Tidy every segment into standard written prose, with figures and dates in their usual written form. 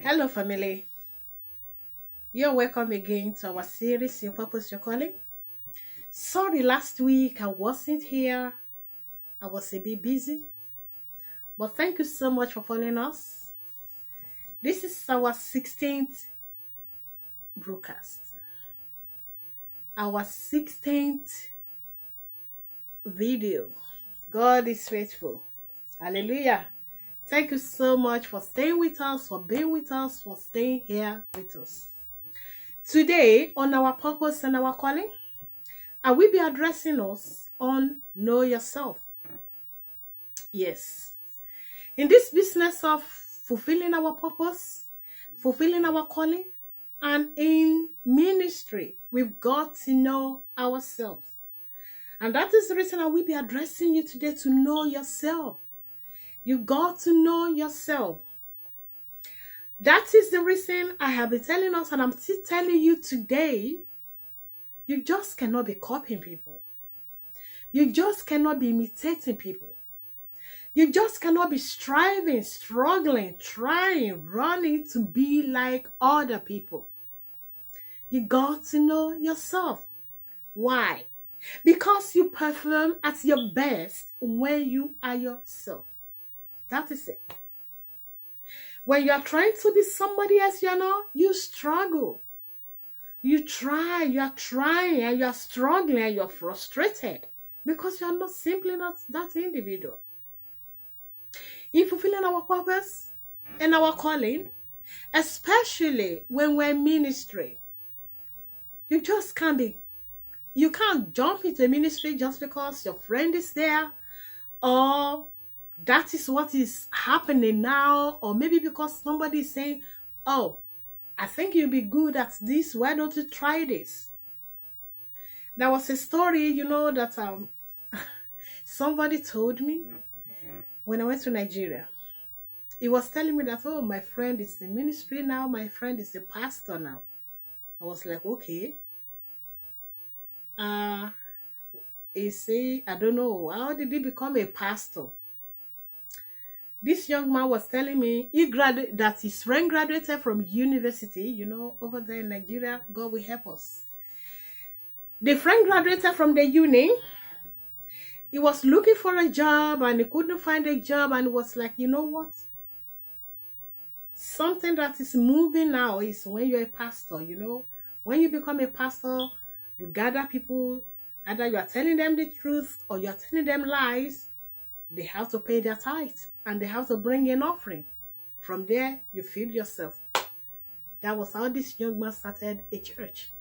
Hello, family. You're welcome again to our series, Your Purpose, Your Calling. Sorry, last week I wasn't here. I was a bit busy. But thank you so much for following us. This is our 16th broadcast. Our 16th video. God is faithful. Hallelujah. Thank you so much for staying with us, for being with us, for staying here with us. Today, on our purpose and our calling, I will be addressing us on Know Yourself. Yes. In this business of fulfilling our purpose, fulfilling our calling, and in ministry, we've got to know ourselves. And that is the reason I will be addressing you today, to know yourself. You got to know yourself. That is the reason I have been telling us, and I'm still telling you today, you just cannot be copying people. You just cannot be imitating people. You just cannot be striving, struggling, trying, running to be like other people. You got to know yourself. Why? Because you perform at your best when you are yourself. That is it. When you are trying to be somebody else you're not, you struggle. You try, you are trying, and you are struggling, and you're frustrated because you are not simply not that individual. In fulfilling our purpose and our calling, especially when we're in ministry, you just can't be, you can't jump into a ministry just because your friend is there, or that is what is happening now, or maybe because somebody is saying, oh, I think you'll be good at this, why don't you try this? There was a story, that somebody told me when I went to Nigeria. He was telling me that, oh, my friend is in ministry now, my friend is a pastor now. I was like, okay. He said, I don't know, how did he become a pastor? This young man was telling me that his friend graduated from university, over there in Nigeria. God will help us. The friend graduated from the uni. He was looking for a job and he couldn't find a job, and was like, you know what? Something that is moving now is when you're a pastor, When you become a pastor, you gather people, either you are telling them the truth or you are telling them lies. They have to pay their tithe and they have to bring an offering. From there, you feed yourself. That was how this young man started a church.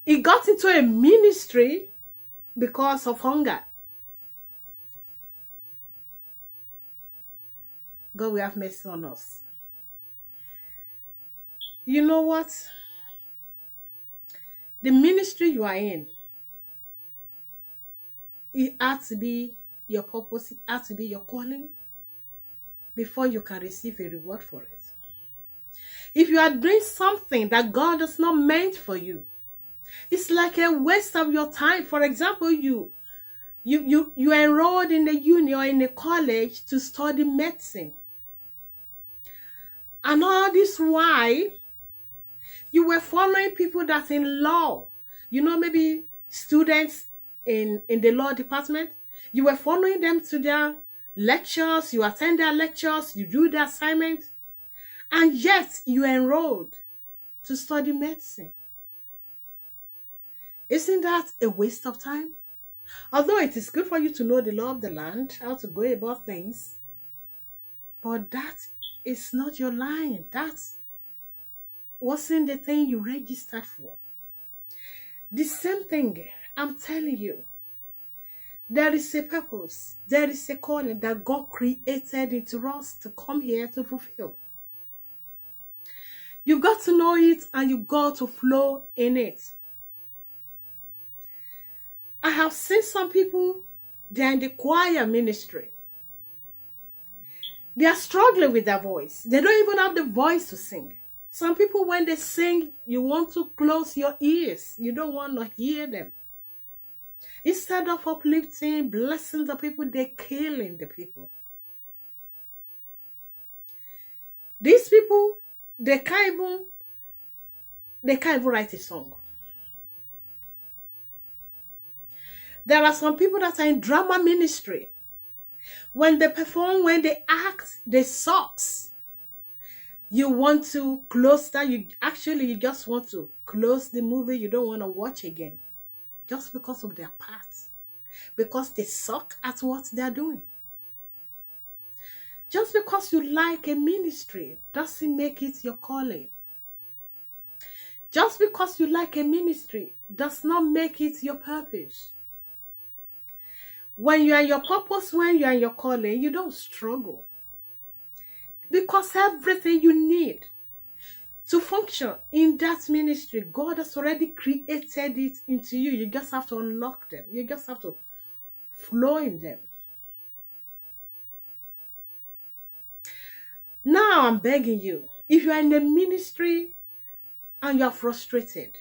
He got into a ministry because of hunger. God will have mercy on us. You know what? The ministry you are in, it has to be your purpose, it has to be your calling before you can receive a reward for it. If you are doing something that God has not meant for you, it's like a waste of your time. For example, you enrolled in a uni or in a college to study medicine. And all this why you were following people that's in law. Maybe students in the law department. You were following them to their lectures, you attend their lectures, you do the assignments, and yet you enrolled to study medicine. Isn't that a waste of time? Although it is good for you to know the law of the land, how to go about things, but that is not your line. That wasn't the thing you registered for. The same thing, I'm telling you. There is a purpose, there is a calling that God created into us to come here to fulfill. You got to know it and you got to flow in it. I have seen some people, they're in the choir ministry. They are struggling with their voice. They don't even have the voice to sing. Some people, when they sing, you want to close your ears. You don't want to hear them. Instead of uplifting, blessing the people, they're killing the people. These people, they can't even write a song. There are some people that are in drama ministry. When they perform, when they act, they sucks. You want to close that. You just want to close the movie. You don't want to watch again. Just because of their parts. Because they suck at what they're doing. Just because you like a ministry doesn't make it your calling. Just because you like a ministry does not make it your purpose. When you are your purpose, when you are your calling, you don't struggle. Because everything you need to function in that ministry, God has already created it into you. You just have to unlock them. You just have to flow in them. Now I'm begging you, if you are in a ministry and you are frustrated,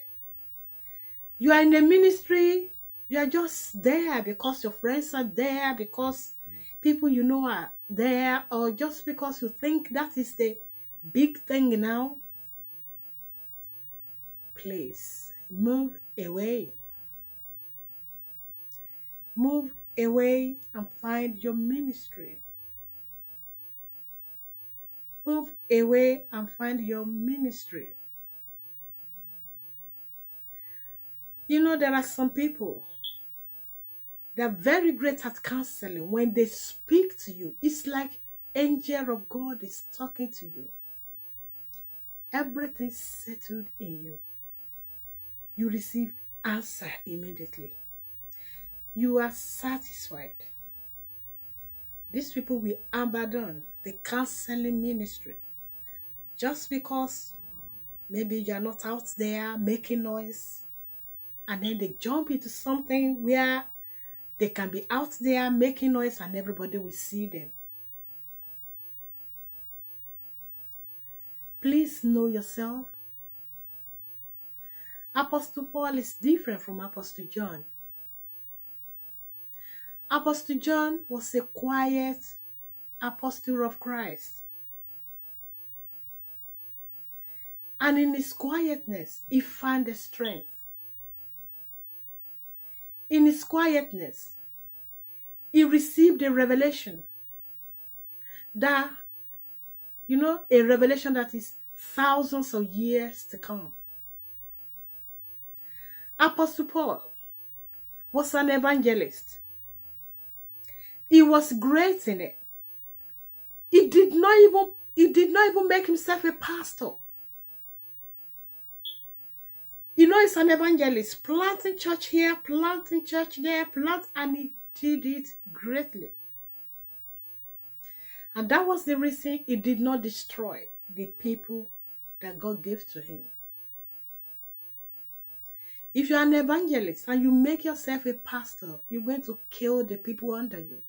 you are in a ministry, you are just there because your friends are there, because people you know are there, or just because you think that is the big thing now, please move away. Move away and find your ministry. Move away and find your ministry. You know, there are some people, they're very great at counseling. When they speak to you, it's like angel of God is talking to you. Everything's settled in you. You receive answer immediately. You are satisfied. These people will abandon the counseling ministry just because maybe you're not out there making noise, and then they jump into something where they can be out there making noise and everybody will see them. Please know yourself. Apostle Paul is different from Apostle John. Apostle John was a quiet apostle of Christ. And in his quietness, he found the strength. In his quietness, he received a revelation that, a revelation that is thousands of years to come. Apostle Paul was an evangelist. He was great in it. He did not even make himself a pastor. He's an evangelist, planting church here, planting church there, and he did it greatly. And that was the reason he did not destroy the people that God gave to him. If you're an evangelist and you make yourself a pastor, you're going to kill the people under you.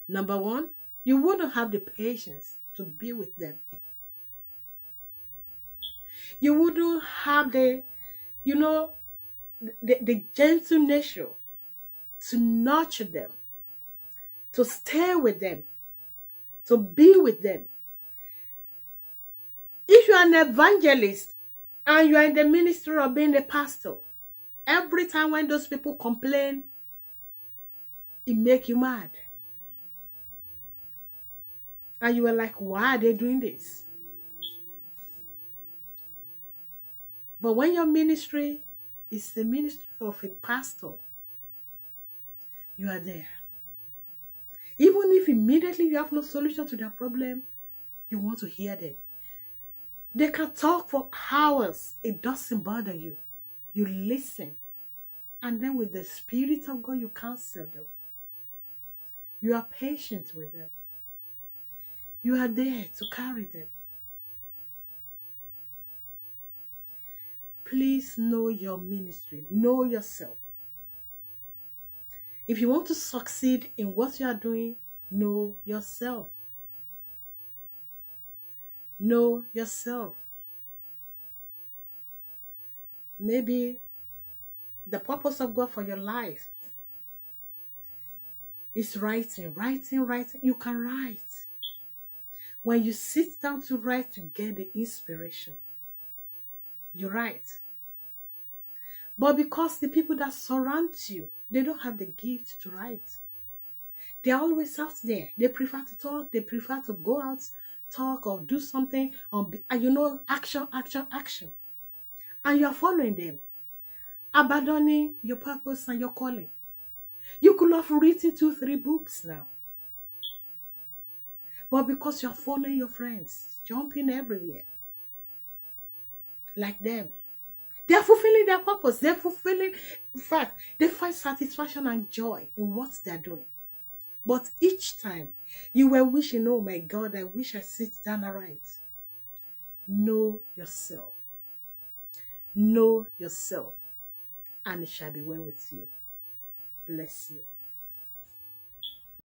Number one, you wouldn't have the patience to be with them. You wouldn't have the gentle nature to nurture them, to stay with them, to be with them. If you are an evangelist and you are in the ministry of being a pastor, every time when those people complain, it makes you mad. And you are like, why are they doing this? But when your ministry is the ministry of a pastor, you are there. Even if immediately you have no solution to their problem, you want to hear them. They can talk for hours. It doesn't bother you. You listen. And then with the Spirit of God, you counsel them. You are patient with them. You are there to carry them. Please know your ministry. Know yourself. If you want to succeed in what you are doing, know yourself. Know yourself. Maybe the purpose of God for your life is writing. You can write. When you sit down to write, to get the inspiration, you write. But because the people that surround you, they don't have the gift to write. They're always out there. They prefer to talk. They prefer to go out, talk, or do something. And action, action, action. And you're following them, abandoning your purpose and your calling. You could have written 2, 3 books now. But because you're following your friends, jumping everywhere, like them, they're fulfilling their purpose. They're fulfilling, in fact, they find satisfaction and joy in what they're doing. But each time you were wishing, oh my God, I wish I sit down and write. Know yourself. Know yourself. And it shall be well with you. Bless you.